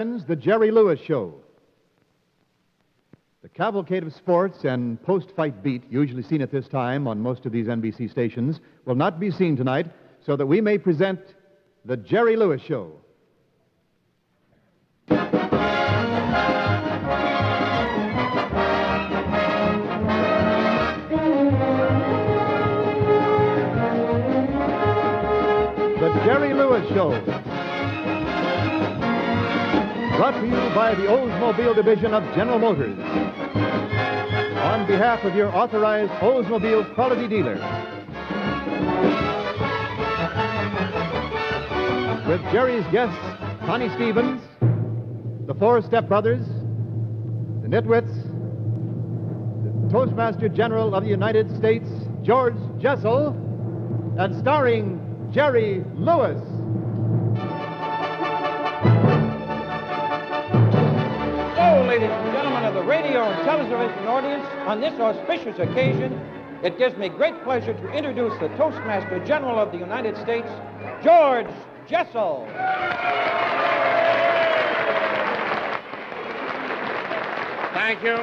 The Jerry Lewis Show. The cavalcade of sports and post-fight beat, usually seen at this time on most of these NBC stations, will not be seen tonight, so that we may present The Jerry Lewis Show. The Jerry Lewis Show. Brought to you by the Oldsmobile Division of General Motors. On behalf of your authorized Oldsmobile quality dealer. With Jerry's guests, Connie Stevens, the four stepbrothers, the Nitwits, the Toastmaster General of the United States, George Jessel, and starring Jerry Lewis. Ladies and gentlemen of the radio and television audience, on this auspicious occasion, it gives me great pleasure to introduce the Toastmaster General of the United States, George Jessel. Thank you.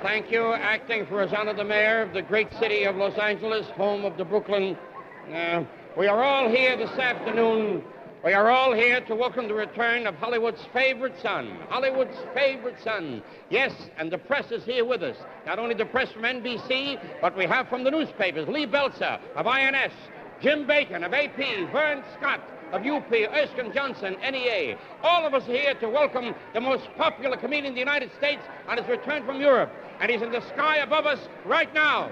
Thank you. Acting for His Honor the Mayor of the great city of Los Angeles, home of the Brooklyn. We are all here this afternoon. We are all here to welcome the return of Hollywood's favorite son. Hollywood's favorite son. Yes, and the press is here with us. Not only the press from NBC, but we have from the newspapers, Lee Belzer of INS, Jim Bacon of AP, Vern Scott of UP, Erskine Johnson, NEA. All of us are here to welcome the most popular comedian in the United States on his return from Europe. And he's in the sky above us right now.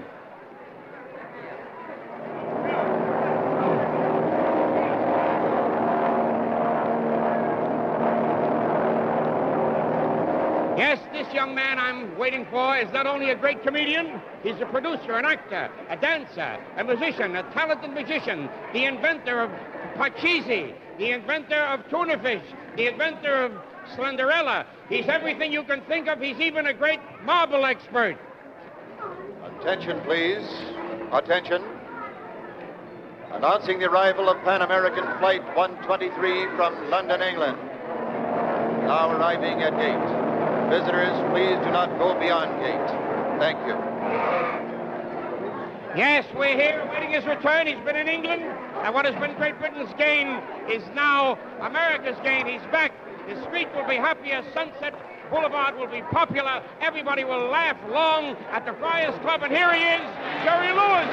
Yes, this young man I'm waiting for is not only a great comedian, he's a producer, an actor, a dancer, a musician, a talented magician, the inventor of Pachisi, the inventor of tuna fish, the inventor of Slenderella. He's everything you can think of. He's even a great marble expert. Attention, please. Attention. Announcing the arrival of Pan American Flight 123 from London, England. Now arriving at gate. Visitors, please do not go beyond gate. Thank you. Yes, we're here awaiting his return. He's been in England, and what has been Great Britain's gain is now America's gain. He's back. His street will be happier. Sunset Boulevard will be popular. Everybody will laugh long at the Friars Club, and here he is, Jerry Lewis.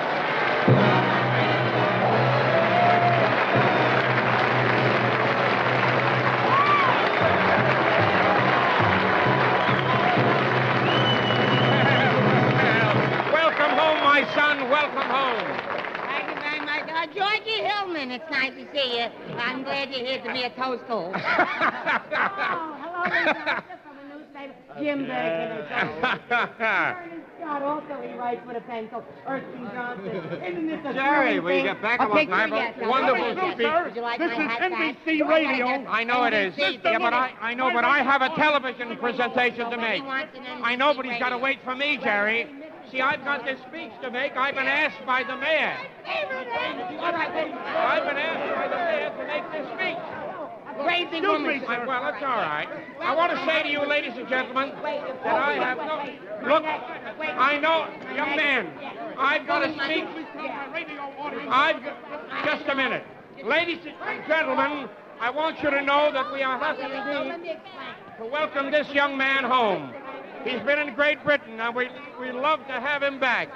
Son, welcome home. Thank you very much. Georgie Hillman, it's nice to see you. I'm glad you're here to be a toast hole. Hello, Lisa from the newspaper. Jim Bacon. God, also he writes with a pencil. Erskine Johnson. Isn't this a Jerry, will you get back on my wonderful speech? Would you like This my is hat back? NBC Radio. I know it is. Yeah, but I know, but I have a television presentation to make. I know, but he's got to wait for me, Jerry. See, I've got this speech to make. I've been asked by the mayor. I've been asked by the mayor to make this speech. Crazy woman. Well, that's all right. I want to say to you, ladies and gentlemen, that I have no... Look, I know, young man, I've got a speech. Just a minute. Ladies and gentlemen, I want you to know that we are happy indeed to welcome this young man home. He's been in Great Britain, and we love to have him back.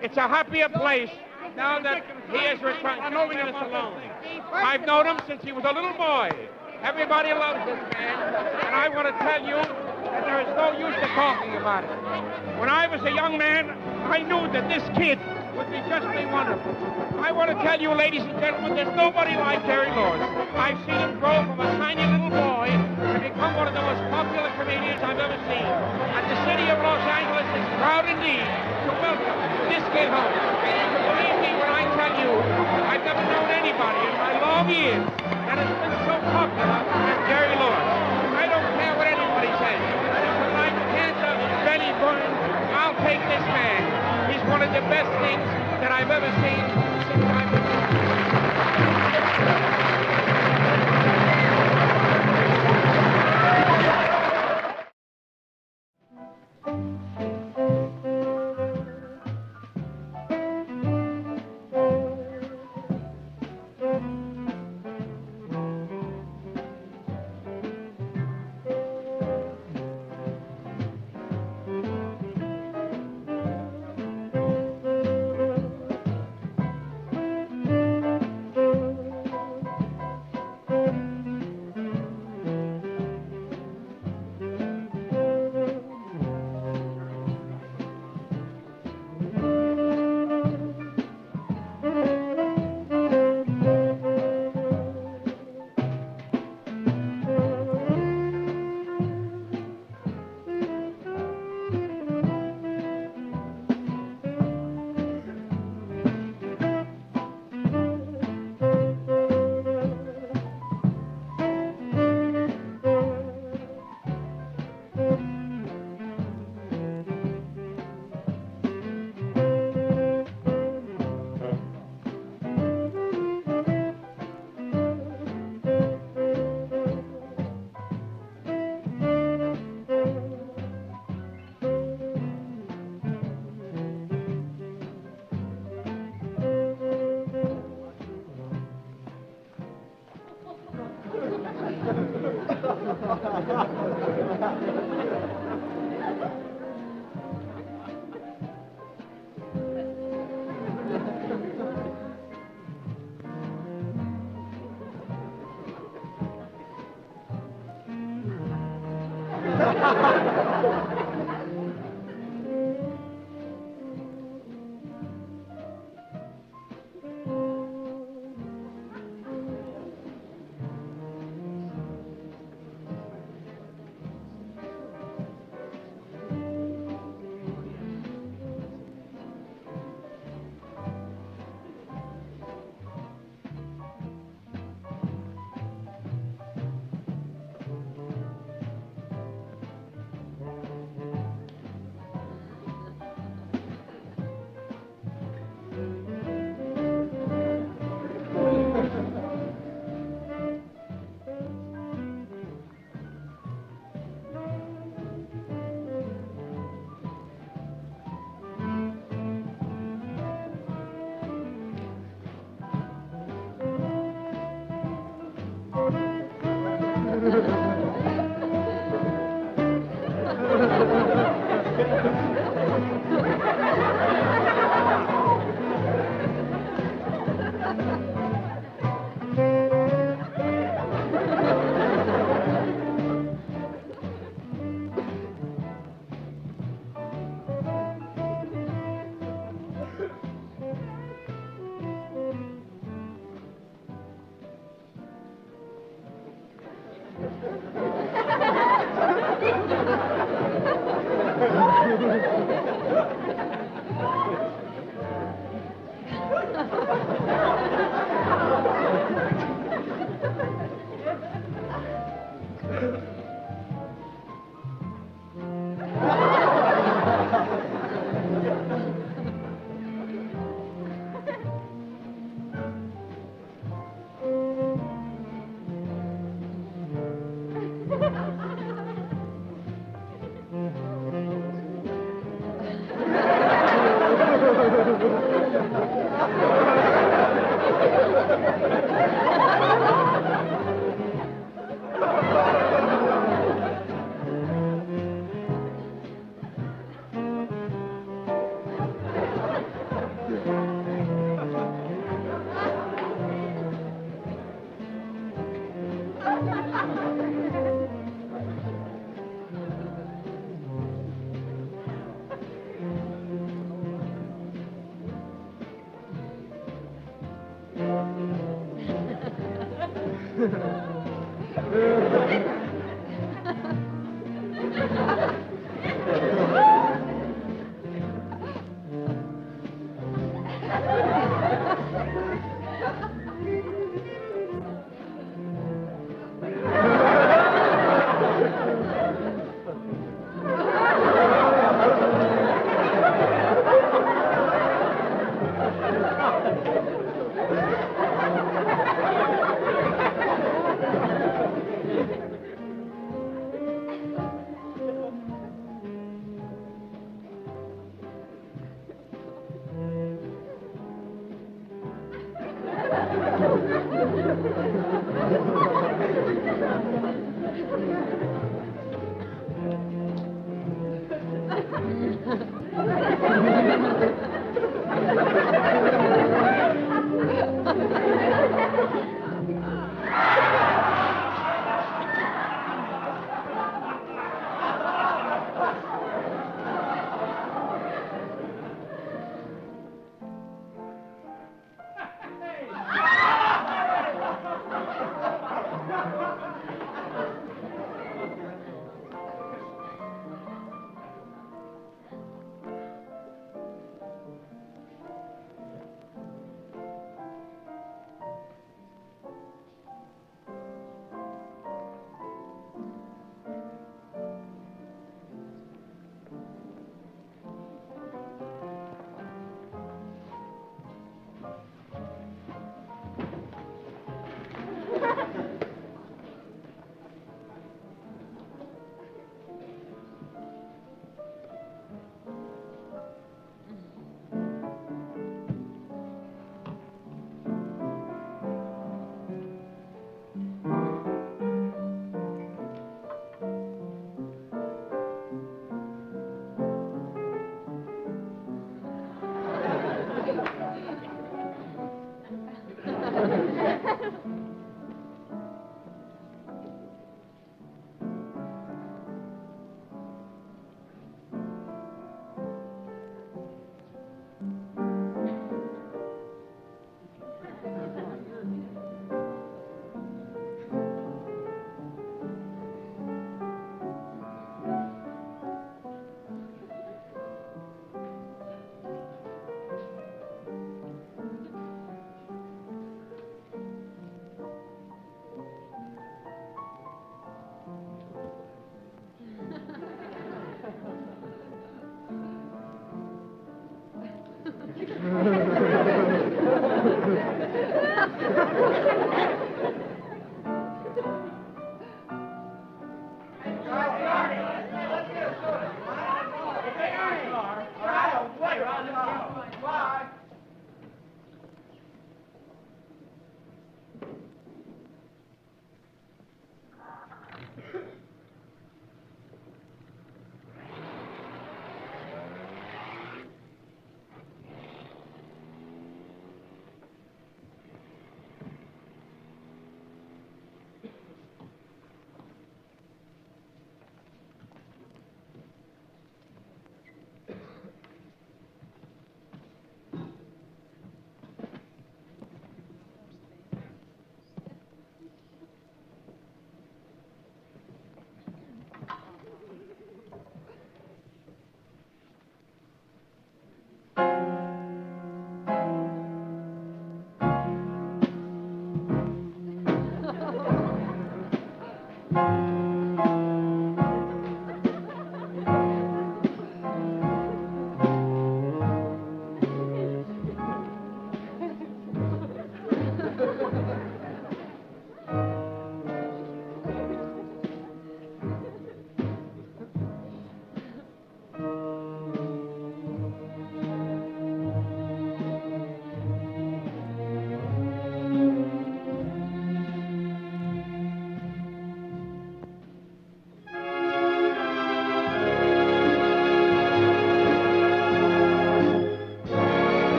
It's a happier place now that he has returned. I've known him since he was a little boy. Everybody loves this man, and I want to tell you that there is no use to talking about it. When I was a young man, I knew that this kid would be just wonderful. I want to tell you, ladies and gentlemen, there's nobody like Jerry Lewis. I've seen him grow from a tiny little boy to become one of the most popular comedians I've ever seen. And the city of Los Angeles is proud indeed to welcome this kid home. Believe me when I tell you, I've never known anybody in my long years that has been so popular as Jerry Lewis. I don't care what anybody says. When I can't Benny Burns, I'll take this man. He's one of the best things that I've ever seen since I've been...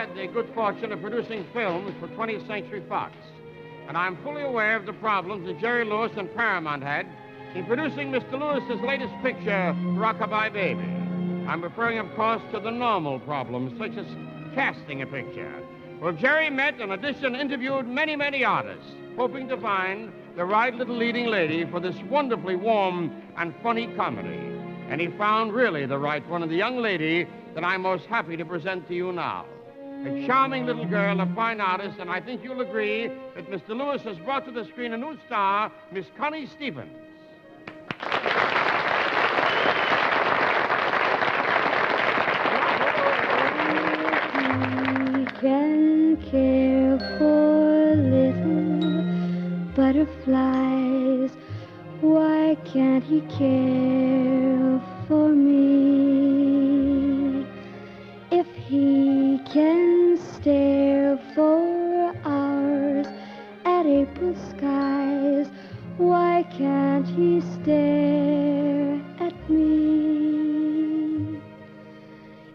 had the good fortune of producing films for 20th Century Fox. And I'm fully aware of the problems that Jerry Lewis and Paramount had in producing Mr. Lewis's latest picture, Rockabye Baby. I'm referring, of course, to the normal problems, such as casting a picture. Well, Jerry met and auditioned and interviewed many, many artists, hoping to find the right little leading lady for this wonderfully warm and funny comedy. And he found really the right one, and the young lady that I'm most happy to present to you now. A charming little girl, a fine artist, and I think you'll agree that Mr. Lewis has brought to the screen a new star, Miss Connie Stevens. He can care for little butterflies. Why can't he care for me? If he can stare for hours at April skies, why can't he stare at me?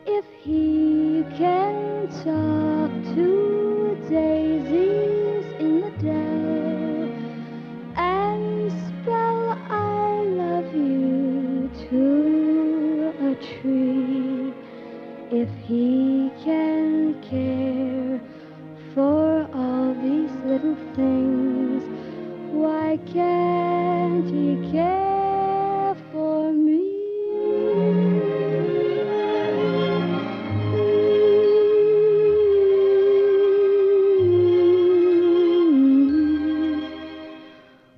If he can talk to daisies in the dell and spell I love you to a tree, if he can care for all these little things, why can't he care for me?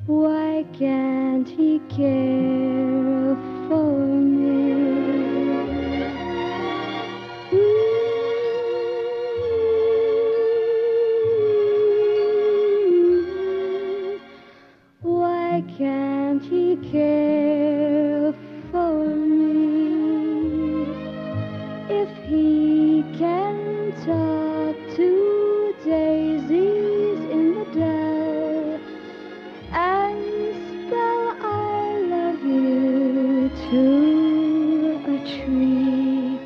Why can't he care for me? Why can't he care for me? If he can talk to daisies in the dell and spell I love you to a tree,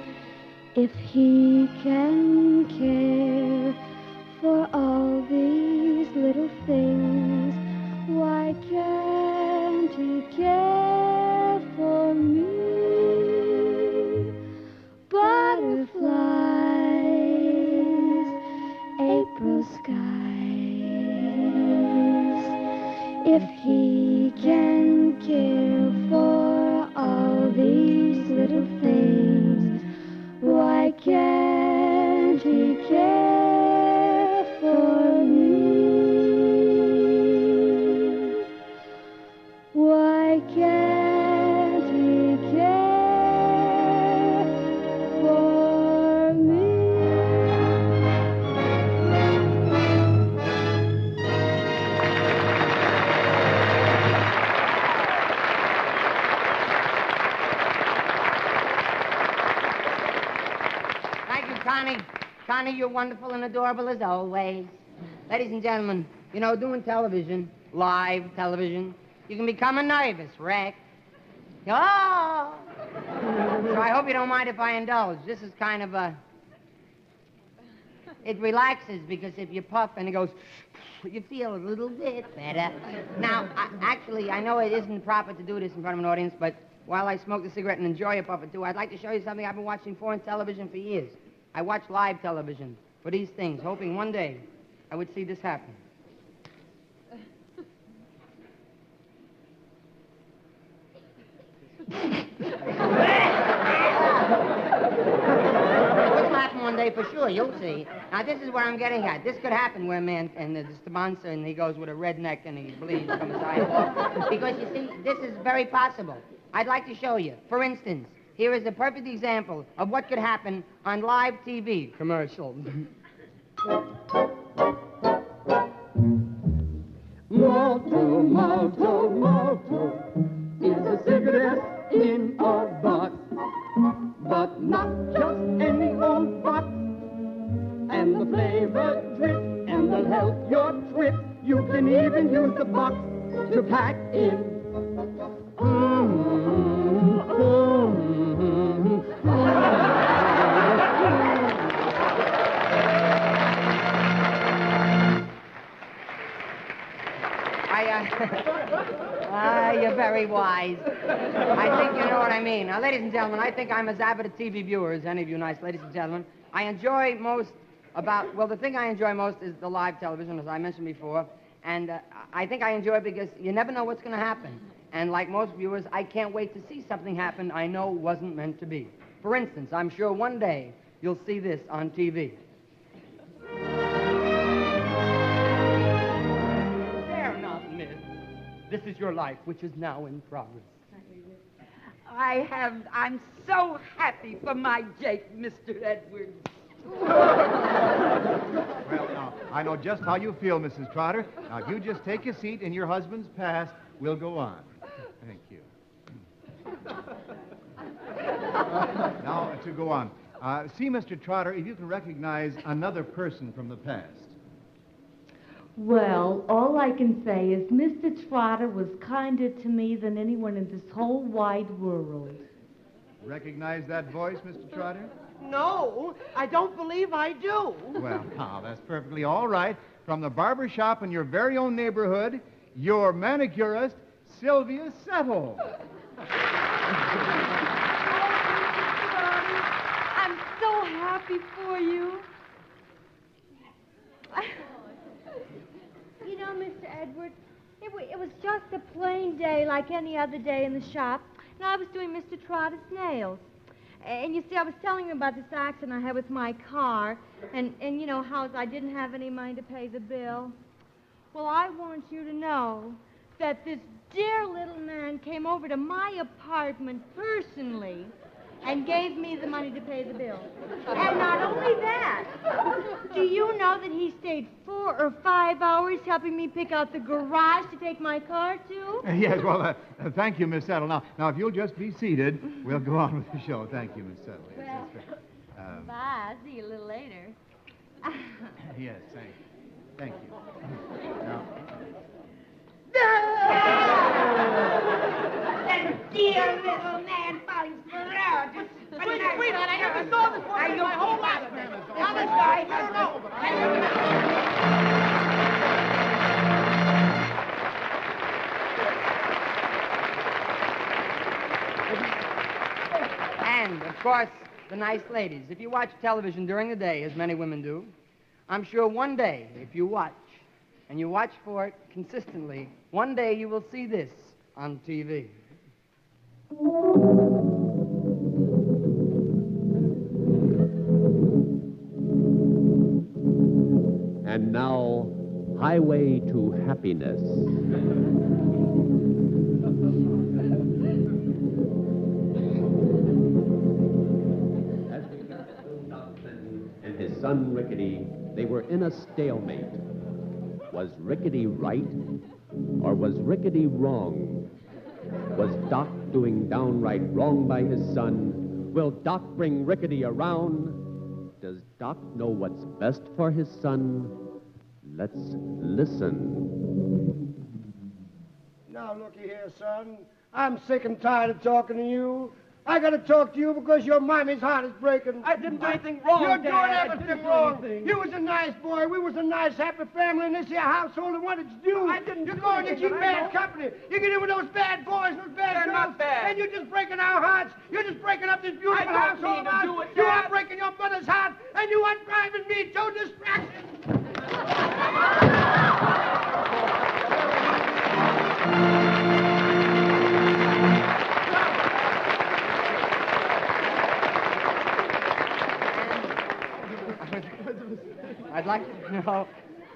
if he can care for all these little things, why can't he care for me? Butterflies, April skies. If he can care for all these little things, why can't he care for me? Why can't he care for me? Thank you, Connie. Connie, you're wonderful and adorable as always. Ladies and gentlemen, you know, doing television, live television, you can become a nervous wreck. Oh! So I hope you don't mind if I indulge. This is kind of a... It relaxes because if you puff and it goes, you feel a little bit better. Now, actually, I know it isn't proper to do this in front of an audience, but while I smoke the cigarette and enjoy a puff or two, I'd like to show you something I've been watching foreign television for years. I watch live television for these things, hoping one day I would see this happen. It'll happen one day for sure, you'll see. Now, this is where I'm getting at. This could happen where a man, and there's the monster, and he goes with a red neck, and he bleeds from his eyes. Because, you see, this is very possible. I'd like to show you. For instance, here is a perfect example of what could happen on live TV. Commercial. Malto, Malto, Malto is a cigarette in a box, but not just any old box. And the flavor drip, and they'll help your trip. You can even use the box to pack in. You're very wise. I think you know what I mean. Now, ladies and gentlemen, I think I'm as avid a TV viewer as any of you nice ladies and gentlemen. I enjoy most the thing I enjoy most is the live television, as I mentioned before. And I think I enjoy it because you never know what's going to happen. And like most viewers, I can't wait to see something happen I know wasn't meant to be. For instance, I'm sure one day you'll see this on TV. There now, miss. This is your life, which is now in progress. I'm so happy for my Jake, Mr. Edwards. Well, now, I know just how you feel, Mrs. Trotter. Now, if you just take a seat in your husband's past, we'll go on. Thank you. Now, to go on. See, Mr. Trotter, if you can recognize another person from the past. Well, all I can say is Mr. Trotter was kinder to me than anyone in this whole wide world. Recognize that voice, Mr. Trotter? No, I don't believe I do. Well, now, that's perfectly all right. From the barber shop in your very own neighborhood, your manicurist, Sylvia Settle. I'm so happy for you. You know, Mr. Edwards, it was just a plain day like any other day in the shop, and I was doing Mr. Trotter's nails. And you see, I was telling him about this accident I had with my car, and you know, how I didn't have any money to pay the bill. Well, I want you to know that this dear little man came over to my apartment personally and gave me the money to pay the bill. And not only that, do you know that he stayed 4 or 5 hours helping me pick out the garage to take my car to? Yes, well, thank you, Miss Settle. Now, if you'll just be seated, we'll go on with the show. Thank you, Miss Settle. Yes, that's right. Bye. I'll see you a little later. Yes, thank you. Now, That dear little man falling ferocious. Sweetheart, I never saw this one in my whole life. Now this guy, And, of course, the nice ladies. If you watch television during the day, as many women do, I'm sure one day, if you watch, and you watch for it consistently, one day you will see this on TV. And now, Highway to Happiness. As we got Dobson and his son Rickety, they were in a stalemate. Was Rickety right, or was Rickety wrong? Was Doc doing downright wrong by his son? Will Doc bring Rickety around? Does Doc know what's best for his son? Let's listen. Now, looky here, son. I'm sick and tired of talking to you. I got to talk to you because your mommy's heart is breaking. I didn't do anything wrong, You're Dad. doing I everything didn't do wrong. anything. You was a nice boy. We was a nice, happy family in this here household. And what did you do? I didn't You're do going to anything, keep but I bad know. company. You get in with those bad boys, those bad They're girls. not bad. And you're just breaking our hearts. You're just breaking up this beautiful I don't household mean to of ours. do it, You Dad. are breaking your mother's heart. And you are driving me to distraction. I'd like to know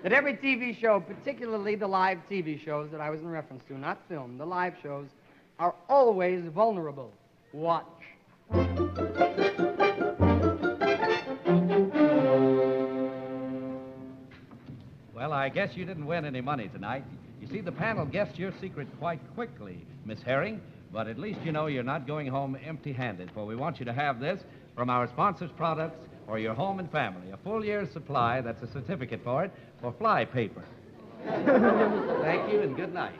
that every TV show, particularly the live TV shows that I was in reference to, not film, the live shows, are always vulnerable. Watch. Well, I guess you didn't win any money tonight. You see, the panel guessed your secret quite quickly, Miss Herring, but at least you know you're not going home empty-handed, for we want you to have this from our sponsors' products for your home and family. A full year's supply, that's a certificate for it, for fly paper. Thank you and good night.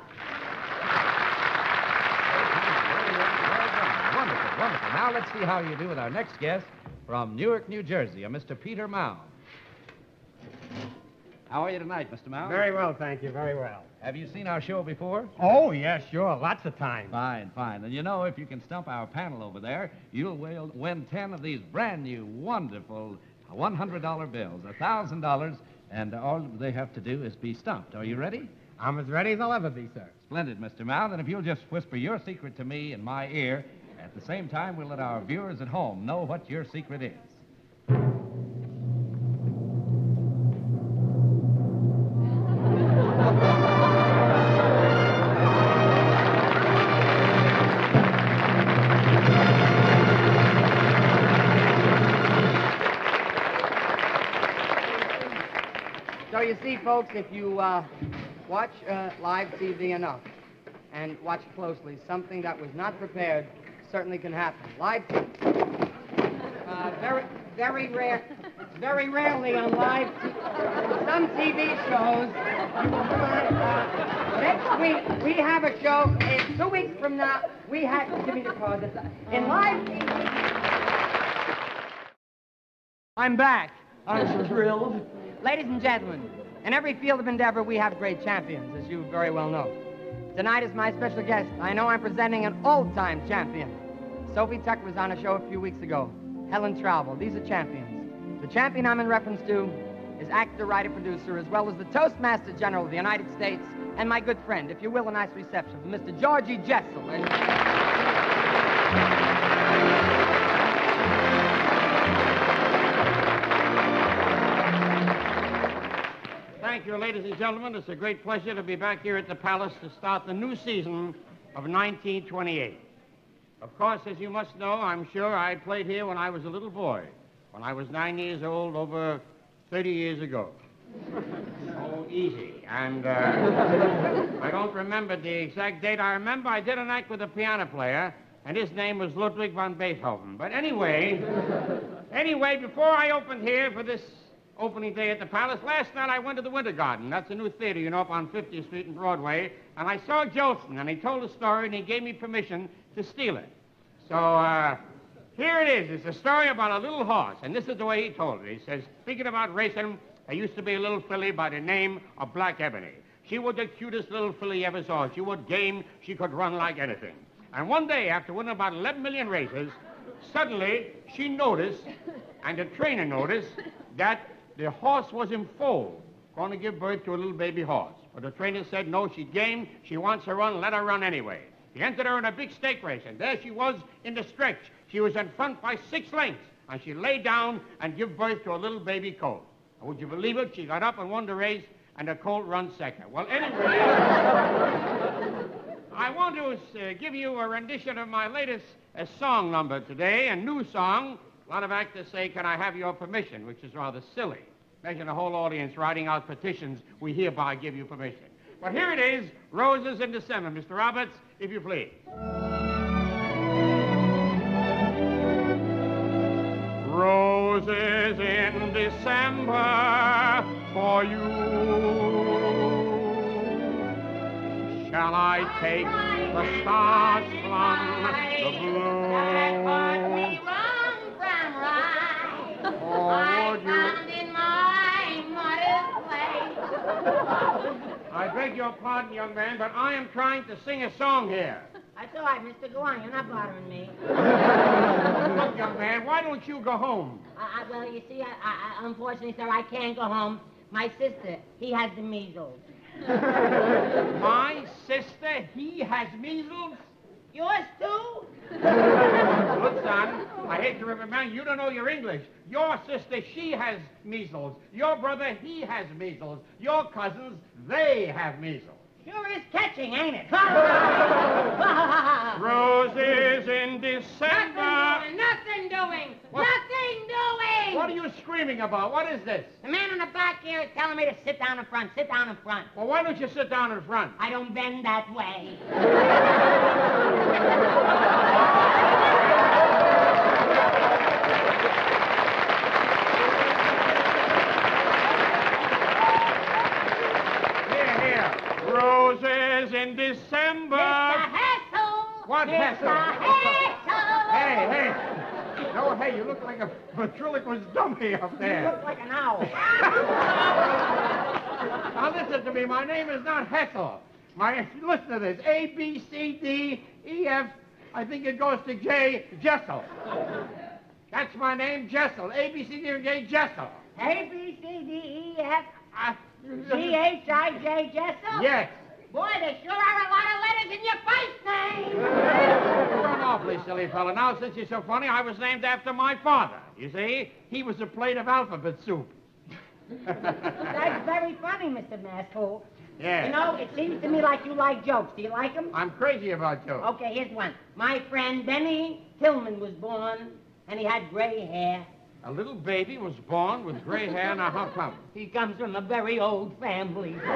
Wonderful, wonderful. Now let's see how you do with our next guest from Newark, New Jersey, a Mr. Peter Mound. How are you tonight, Mr. Mao? Very well, thank you, very well. Have you seen our show before? Oh, yes, sure, lots of times. Fine, fine. And you know, if you can stump our panel over there, you'll win 10 of these brand new, wonderful $100 bills, $1,000, and all they have to do is be stumped. Are you ready? I'm as ready as I'll ever be, sir. Splendid, Mr. Mao. Then if you'll just whisper your secret to me in my ear, at the same time, we'll let our viewers at home know what your secret is. So you see, folks, if you watch live TV enough and watch closely, something that was not prepared certainly can happen. Live TV. Very rarely on live TV. Some TV shows. Next week, we have a show. 2 weeks from now, we have... Give me the card. In live TV... I'm back. I'm thrilled. Ladies and gentlemen, in every field of endeavor, we have great champions, as you very well know. Tonight is my special guest. I know I'm presenting an old-time champion. Sophie Tucker was on a show a few weeks ago. Helen Travel. These are champions. The champion I'm in reference to is actor, writer, producer, as well as the Toastmaster General of the United States, and my good friend, if you will, a nice reception for Mr. Georgie Jessel. Thank you, ladies and gentlemen. It's a great pleasure to be back here at the Palace to start the new season of 1928. Of course, as you must know, I'm sure I played here when I was a little boy, when I was 9 years old, over 30 years ago. Oh, easy. And I don't remember the exact date. I remember I did an act with a piano player, and his name was Ludwig von Beethoven. But anyway, before I opened here for this opening day at the Palace, last night I went to the Winter Garden. That's a new theater, you know, up on 50th Street and Broadway. And I saw Jolson, and he told a story, and he gave me permission to steal it. So, here it is. It's a story about a little horse, and this is the way he told it. He says, speaking about racing, there used to be a little filly by the name of Black Ebony. She was the cutest little filly you ever saw. She was game. She could run like anything. And one day, after winning about 11 million races, suddenly she noticed, and the trainer noticed, that the horse was in foal, going to give birth to a little baby horse. But the trainer said, no, she's game. She wants to run. Let her run anyway. He entered her in a big stake race, and there she was in the stretch. She was in front by 6 lengths, and she lay down and gave birth to a little baby colt. And would you believe it? She got up and won the race, and the colt run second. Well, anyway, I want to give you a rendition of my latest song number today, a new song. A lot of actors say, can I have your permission, which is rather silly. Imagine a whole audience writing out petitions, we hereby give you permission. But here it is, Roses in December. Mr. Roberts, if you please. Roses in December for you. Shall I take the stars from the blue? Or would you? I beg your pardon, young man, but I am trying to sing a song here. That's all right, mister. Go on. You're not bothering me. Look, young man, why don't you go home? Well, you see, unfortunately, sir, I can't go home. My sister, he has the measles. My sister, he has measles? Yours, too? Look, son, I hate to remember, you don't know your English. Your sister, she has measles. Your brother, he has measles. Your cousins, they have measles. Sure is catching, ain't it? Roses in December. Nothing doing. What? Nothing doing. What are you screaming about? What is this? The man in the back here is telling me to sit down in front. Sit down in front. Well, why don't you sit down in front? I don't bend that way. Roses in December. Mr. Jessel. What Jessel? Hey. No, hey, you look like a ventriloquist dummy up there. You look like an owl. Now listen to me. My name is not Hessel. Listen to this. A, B, C, D, E, F. I think it goes to J. Jessel. That's my name, Jessel. A, B, C, D, and J. Jessel. A, B, C, D, E, F, G, H, I, J, Jessel? Yes. Boy, there sure are a lot of letters in your first name. You're an awfully silly fella. Now, since you're so funny, I was named after my father. You see? He was a plate of alphabet soup. That's very funny, Mr. Masshole. Yes. You know, it seems to me like you like jokes. Do you like them? I'm crazy about jokes. Okay, here's one. My friend Benny Tillman was born, and he had gray hair. A little baby was born with gray hair. Now, how come? He comes from a very old family. You're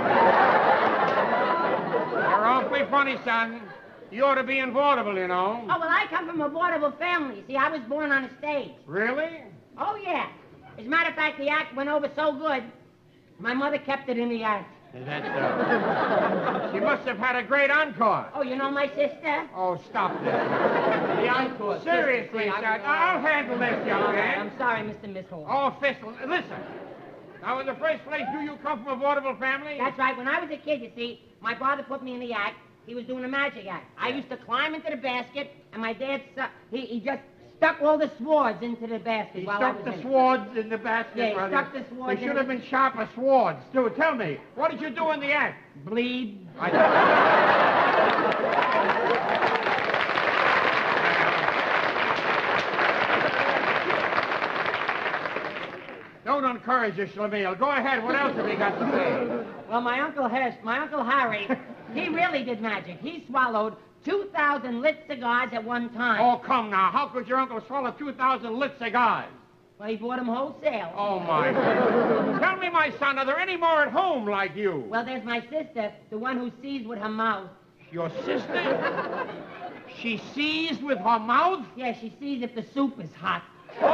awfully funny, son. You ought to be in vaudeville, you know. Oh, well, I come from a vaudeville family. See, I was born on a stage. Really? Oh, yeah. As a matter of fact, the act went over so good, my mother kept it in the act. Is that so? She must have had a great encore. Oh, you know my sister? Oh, stop this. The encore. Seriously, son. I'll handle this, young man. I'm sorry, Mr. Missile. Oh, Fistle, listen. Now, in the first place, do you come from a vaudeville family? That's right. When I was a kid, you see, my father put me in the act. He was doing a magic act. I used to climb into the basket, and my dad, he just stuck all the swords into the basket. He while stuck I was the in swords in the basket, Yeah, he brother. stuck the swords They in should have the- been sharper swords, too. Tell me, what did you do in the act? Bleed. Don't encourage us, Schlemiel. Go ahead. What else have you got to say? Well, my Uncle Harry, he really did magic. He swallowed 2,000 lit cigars at one time. Oh, come now. How could your uncle swallow 2,000 lit cigars? Well, he bought them wholesale. Oh, my. Tell me, my son, are there any more at home like you? Well, there's my sister, the one who sees with her mouth. Your sister? She sees with her mouth? Yeah, she sees if the soup is hot. Oh!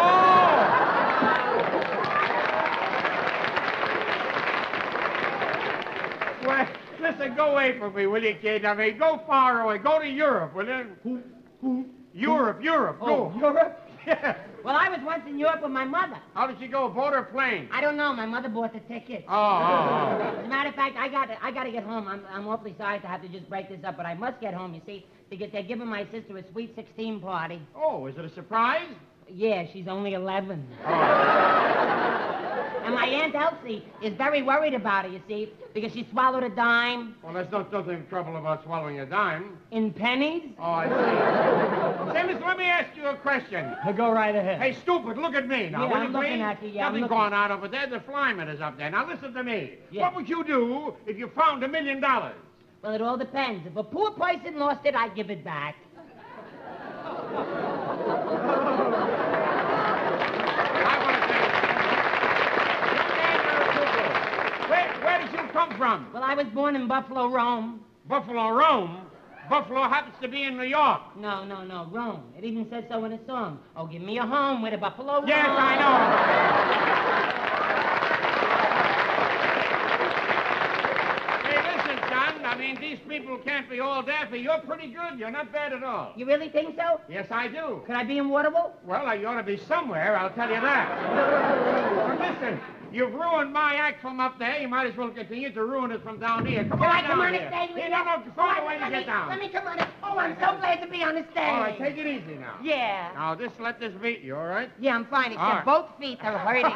Well, listen, go away from me, will you, kid? I mean, go far away. Go to Europe, will you? Who? Europe. Oh, Go. Europe? Yeah. Well, I was once in Europe with my mother. How did she go, boat or plane? I don't know. My mother bought the tickets. Oh. As a matter of fact, I got to get home. I'm awfully sorry to have to just break this up, but I must get home, you see, because they're giving my sister a sweet 16 party. Oh, is it a surprise? Yeah, she's only 11. Oh. And my Aunt Elsie is very worried about her, you see, because she swallowed a dime. Well, there's nothing trouble about swallowing a dime. In pennies? Oh, I see. Say, mister, let me ask you a question. Go right ahead. Hey, stupid, look at me now. Yeah, will I'm you looking please? at you, yeah, I'm Nothing looking. going on over there. The flyman is up there. Now, listen to me. Yeah. What would you do if you found $1 million? Well, it all depends. If a poor person lost it, I'd give it back. Where did you come from? Well, I was born in Buffalo, Rome. Buffalo, Rome? Buffalo happens to be in New York. No, Rome. It even says so in a song. Oh, give me a home with a Buffalo Rome. Yes, I know. Hey, listen, son. I mean, these people can't be all daffy. You're pretty good. You're not bad at all. You really think so? Yes, I do. Could I be in Waterville? Well, you ought to be somewhere, I'll tell you that. But listen, you've ruined my act from up there. You might as well continue to ruin it from down here. Come Can on I down come on here. the stage with you? No, find a way to get down. Let me come on it. Oh, I'm so glad to be on the stage. All right, take it easy now. Yeah. Now, let this beat you, all right? Yeah, I'm fine, except All right. both feet are hurting me.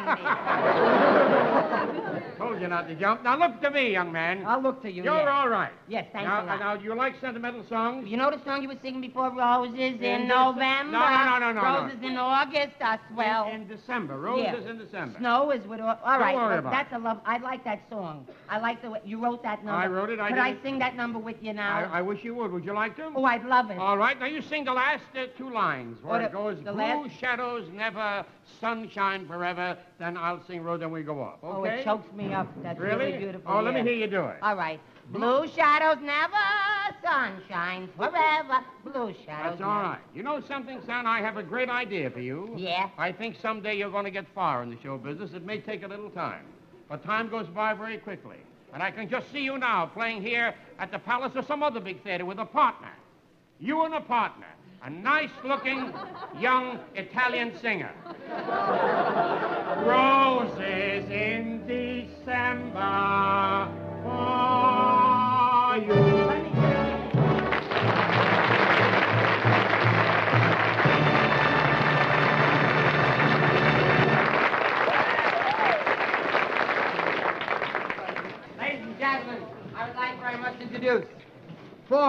Told you not to jump. Now, look to me, young man. I'll look to you, You're yeah. all right. Yes, thanks now, a lot. Now, do you like sentimental songs? You know the song you were singing before, Roses in In November? No. Roses in August are swell. In December. Roses Yeah. in December. Snow is with... All right, worry well, about that's a love... I like that song. I like the way... You wrote that number. I wrote it, I Could did I it. sing that number with you now? I wish you would. Would you like to? Oh, I'd love it. All right, now you sing the last two lines where Oh, it goes, the blue last- shadows never, sunshine forever. Then I'll sing Rose and we go off, okay? Oh, it chokes me up. That's really, beautiful. Oh, let me yeah. hear you do it. All right. Blue shadows never, sunshine forever. Blue shadows That's all right. You know something, son? I have a great idea for you. Yeah? I think someday you're going to get far in the show business. It may take a little time, but time goes by very quickly. And I can just see you now playing here at the Palace or some other big theater with a partner. You and a partner. A nice-looking, young Italian singer. Roses in December,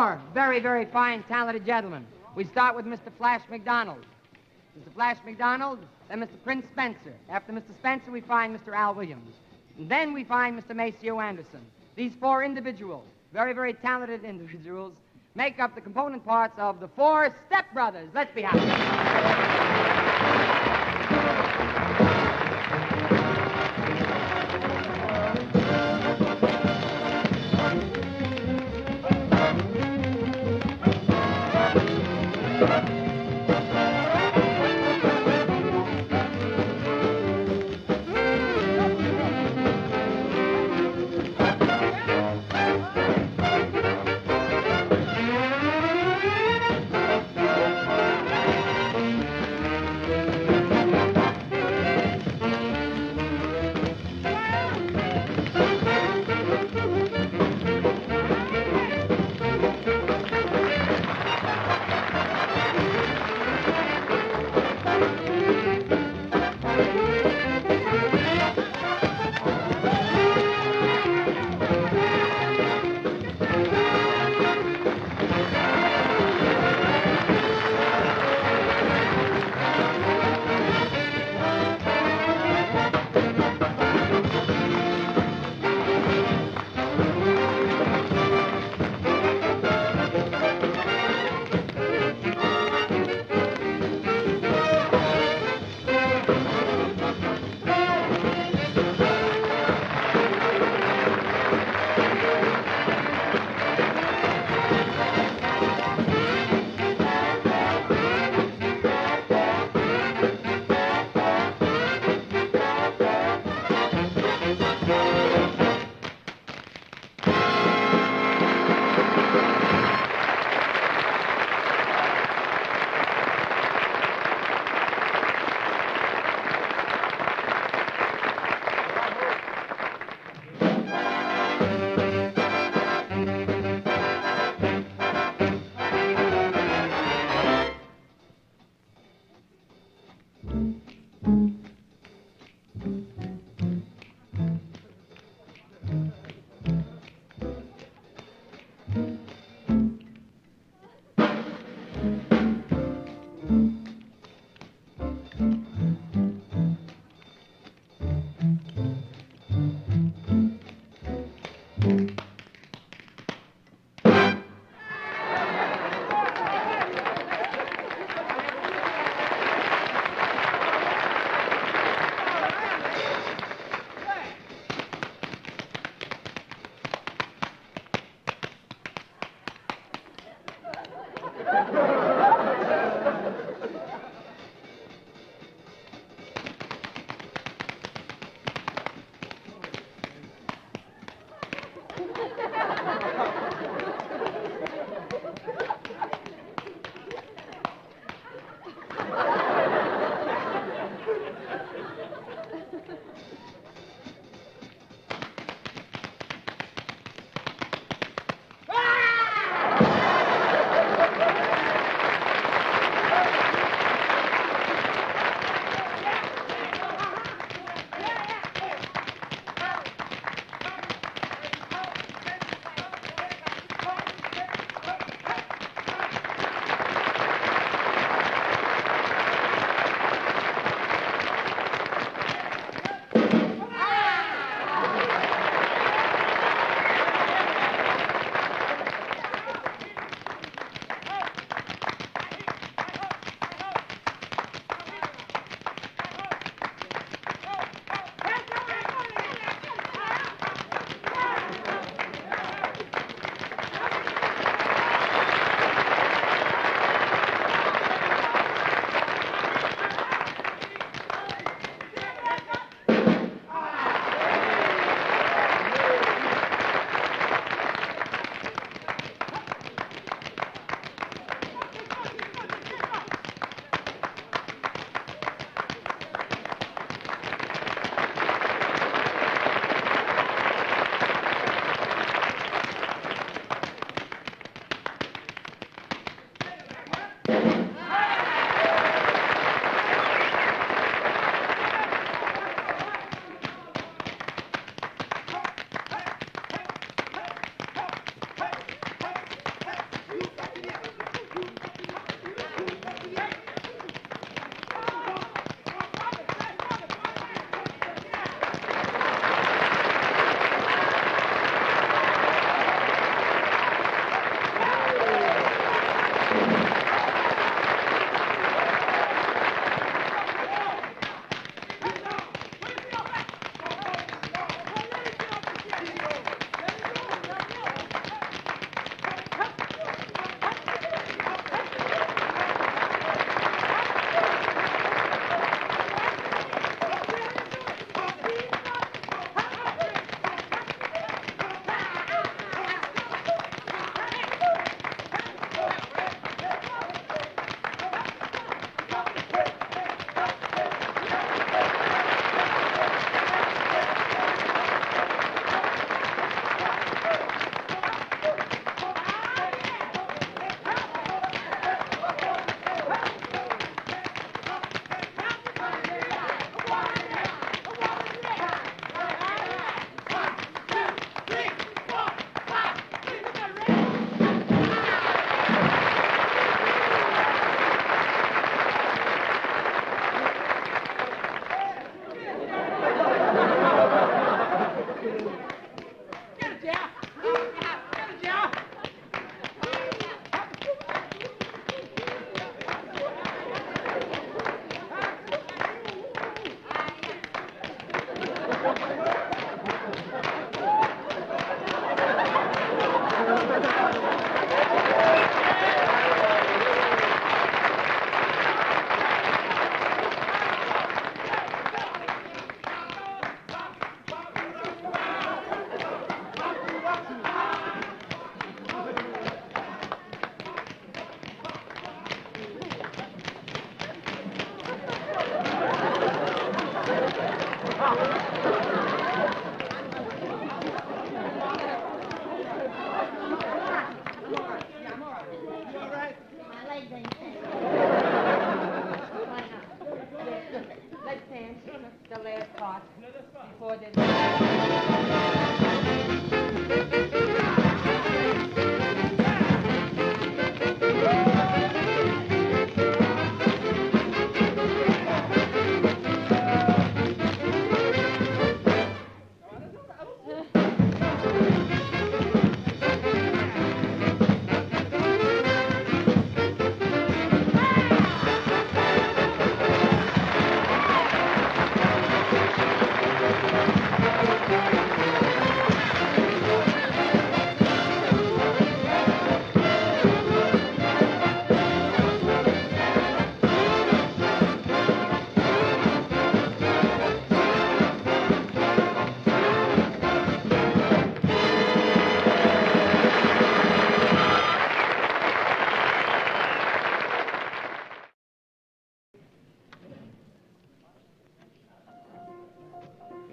4 very, very fine, talented gentlemen. We start with Mr. Flash McDonald. Mr. Flash McDonald, then Mr. Prince Spencer. After Mr. Spencer, we find Mr. Al Williams. And then we find Mr. Maceo Anderson. These 4 individuals, very, very talented individuals, make up the component parts of the 4 stepbrothers. Let's be happy.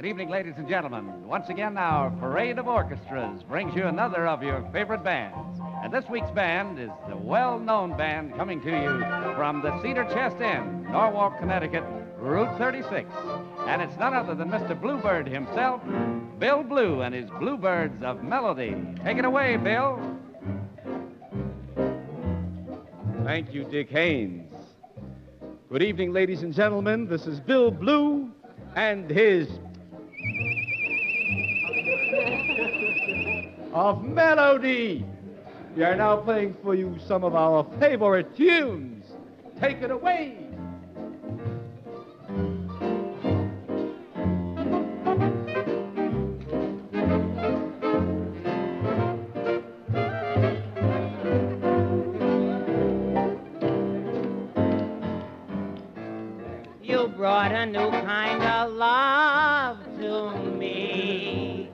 Good evening, ladies and gentlemen. Once again, our Parade of Orchestras brings you another of your favorite bands. And this week's band is the well-known band coming to you from the Cedar Chest Inn, Norwalk, Connecticut, Route 36. And it's none other than Mr. Bluebird himself, Bill Blue, and his Bluebirds of Melody. Take it away, Bill. Thank you, Dick Haynes. Good evening, ladies and gentlemen. This is Bill Blue and his of Melody. We are now playing for you some of our favorite tunes. Take it away. You brought a new kind of love to me.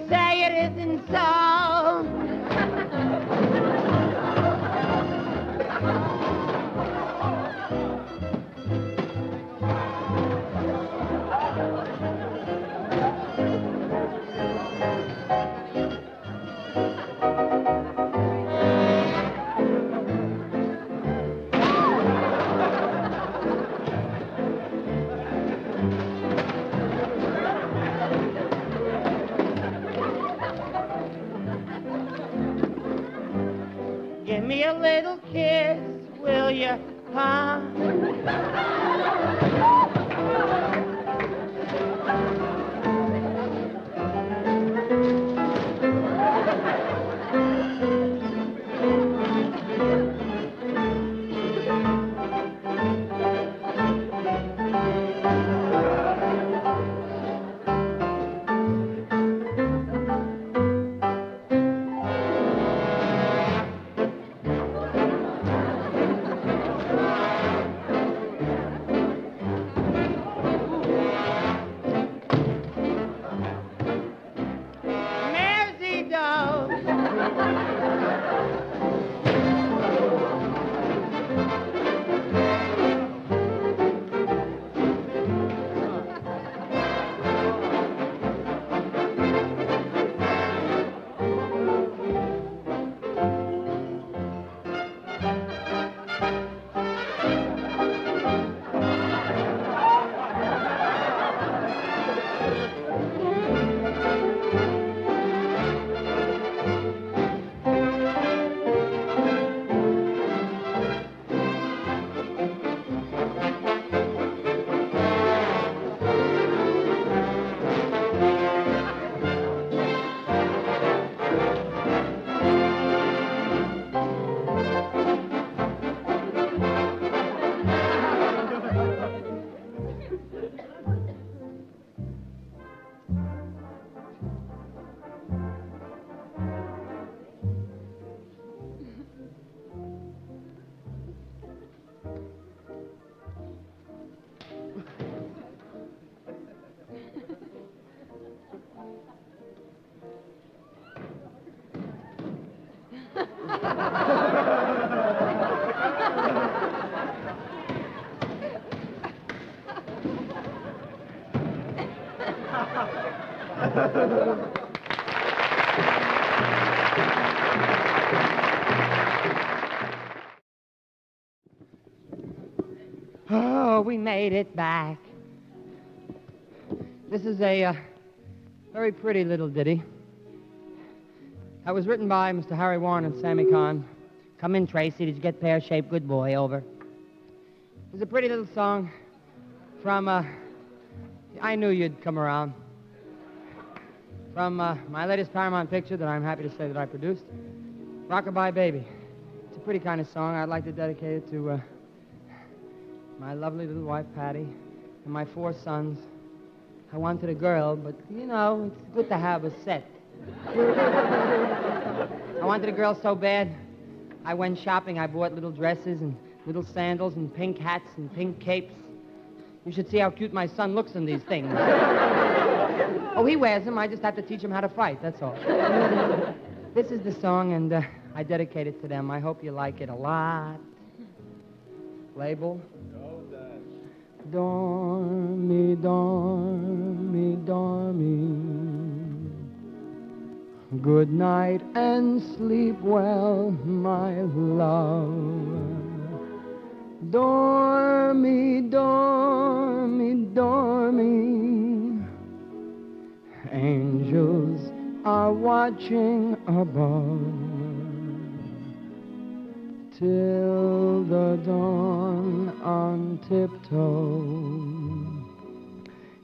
Say it isn't so. Give me a little kiss, will you, huh? Mersey dog. Oh, we made it back. This is a very pretty little ditty. That was written by Mr. Harry Warren and Sammy Kahn. Come in, Tracy. Did you get pear-shaped? Good boy. Over. It was a pretty little song from, I knew you'd come around. From my latest Paramount picture that I'm happy to say that I produced, Rockabye Baby. It's a pretty kind of song. I'd like to dedicate it to my lovely little wife, Patty, and my 4 sons, I wanted a girl, but, you know, it's good to have a set. I wanted a girl so bad, I went shopping. I bought little dresses and little sandals and pink hats and pink capes. You should see how cute my son looks in these things. Oh, he wears them. I just have to teach him how to fight, that's all. This is the song, and I dedicate it to them. I hope you like it a lot. Label? Dormy, dormy, dormy. Good night and sleep well, my love. Dormy, dormy, dormy. Angels are watching above till the dawn on tiptoe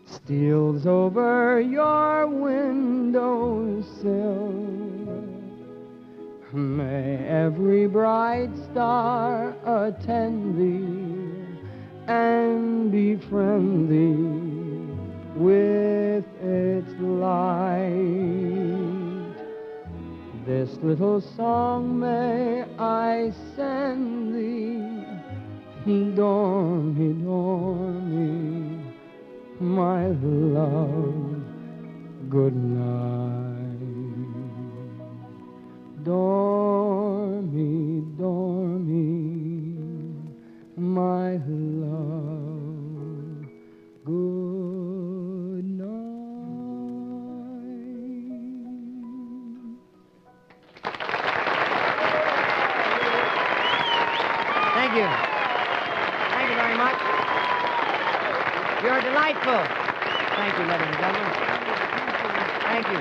steals over your windowsill. May every bright star attend thee and befriend thee with its light. This little song may I send thee, dormy, dormy, my love, good night. Dormy, dormy, my love, good night. Thank you. Thank you very much. You're delightful. Thank you, ladies and gentlemen. Thank you.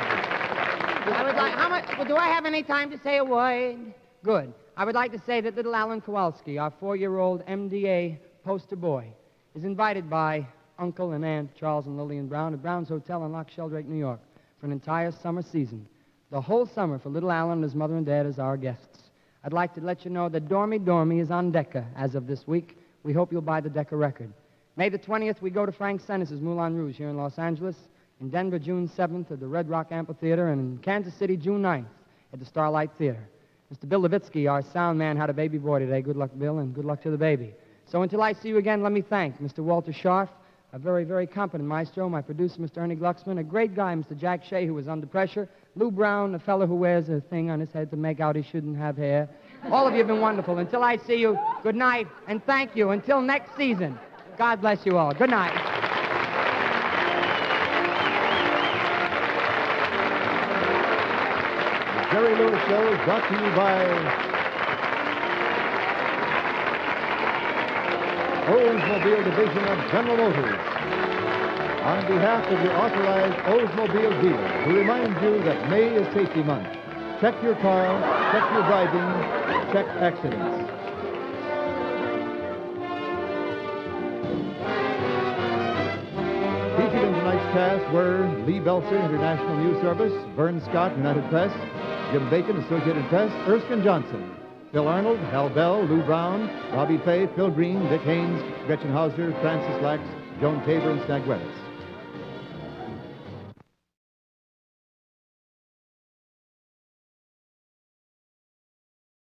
I would like, how much, do I have any time to say a word? Good. I would like to say that little Alan Kowalski, our 4-year-old MDA poster boy, is invited by Uncle and Aunt Charles and Lillian Brown at Brown's Hotel in Loch Sheldrake, New York, for an entire summer season. The whole summer for little Alan and his mother and dad as our guests. I'd like to let you know that Dormy Dormy is on Decca as of this week. We hope you'll buy the Decca record. May the 20th, we go to Frank Sinus's Moulin Rouge here in Los Angeles. In Denver, June 7th at the Red Rock Amphitheater, and in Kansas City, June 9th at the Starlight Theater. Mr. Bill Levitsky, our sound man, had a baby boy today. Good luck, Bill, and good luck to the baby. So until I see you again, let me thank Mr. Walter Scharf, a very, very competent maestro, my producer, Mr. Ernie Glucksman, a great guy, Mr. Jack Shea, who was under pressure, Lou Brown, a fellow who wears a thing on his head to make out he shouldn't have hair. All of you have been wonderful. Until I see you, good night, and thank you. Until next season, God bless you all. Good night. Jerry Lewis Show is brought to you by Oldsmobile Division of General Motors. On behalf of your authorized Oldsmobile dealer, who reminds you that May is safety month. Check your car, check your driving, check accidents. Featured in tonight's cast were Lee Belser, International News Service, Vern Scott, United Press, Jim Bacon, Associated Press, Erskine Johnson, Phil Arnold, Hal Bell, Lou Brown, Robbie Fay, Phil Green, Dick Haynes, Gretchen Hauser, Francis Lax, Joan Tabor, and Snag Weddis.